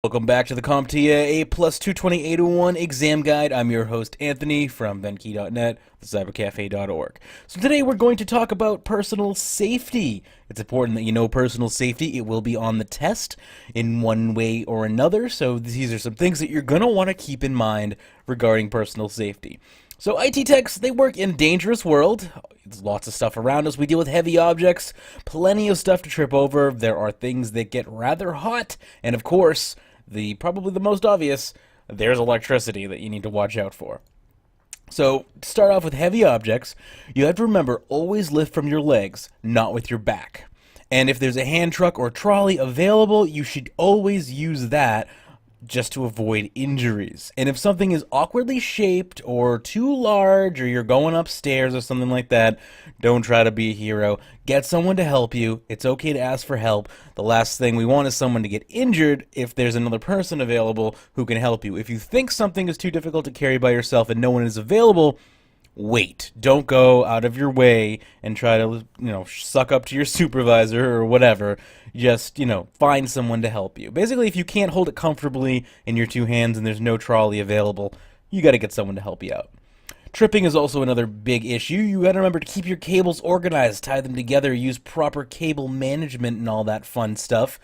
Welcome back to the CompTIA A plus 22801 exam guide. I'm your host, Anthony, from Venki.net, thecybercafe.org. So today we're going to talk about personal safety. It's important that you know personal safety. It will be on the test in one way or another, so these are some things that you're going to want to keep in mind regarding personal safety. So IT techs, they work in a dangerous world. There's lots of stuff around us. We deal with heavy objects, plenty of stuff to trip over. There are things that get rather hot, and of course, probably the most obvious, there's electricity that you need to watch out for. So, to start off with heavy objects, you have to remember, always lift from your legs, not with your back. And if there's a hand truck or trolley available, you should always use that just to avoid injuries. And if something is awkwardly shaped or too large, or you're going upstairs or something like that, don't try to be a hero. Get someone to help you. It's okay to ask for help. The last thing we want is someone to get injured if there's another person available who can help you. If you think something is too difficult to carry by yourself and no one is available, wait. Don't go out of your way and try to, suck up to your supervisor or whatever. Just, find someone to help you. Basically, if you can't hold it comfortably in your two hands and there's no trolley available, you got to get someone to help you out. Tripping is also another big issue. You got to remember to keep your cables organized, tie them together, use proper cable management and all that fun stuff.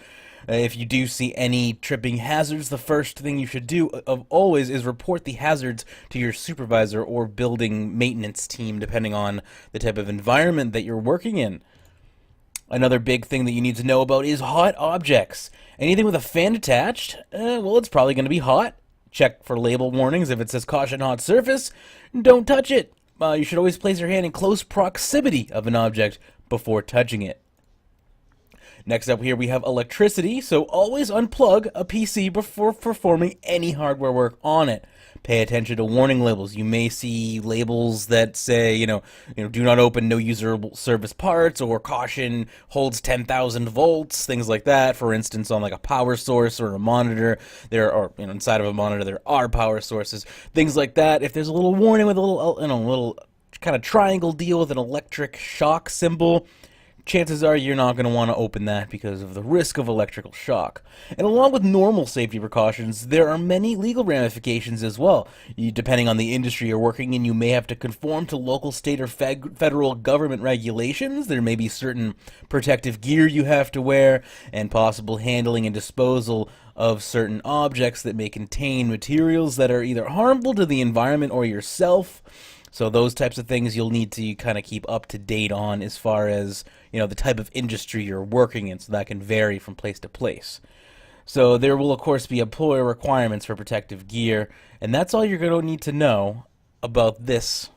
If you do see any tripping hazards, the first thing you should do always is report the hazards to your supervisor or building maintenance team, depending on the type of environment that you're working in. Another big thing that you need to know about is hot objects. Anything with a fan attached, well, it's probably going to be hot. Check for label warnings. If it says caution hot surface, don't touch it. You should always place your hand in close proximity of an object before touching it. Next up here we have electricity, so always unplug a PC before performing any hardware work on it. Pay attention to warning labels. You may see labels that say, do not open no usable service parts, or caution holds 10,000 volts, things like that. For instance, on like a power source or a monitor, inside of a monitor there are power sources, things like that. If there's a little warning with a little kind of triangle deal with an electric shock symbol, chances are you're not going to want to open that because of the risk of electrical shock. And along with normal safety precautions, there are many legal ramifications as well. Depending on the industry you're working in, you may have to conform to local, state, or federal government regulations. There may be certain protective gear you have to wear, and possible handling and disposal of certain objects that may contain materials that are either harmful to the environment or yourself. So those types of things you'll need to kind of keep up to date on as far as, the type of industry you're working in, so that can vary from place to place. So there will, of course, be employer requirements for protective gear, and that's all you're going to need to know about this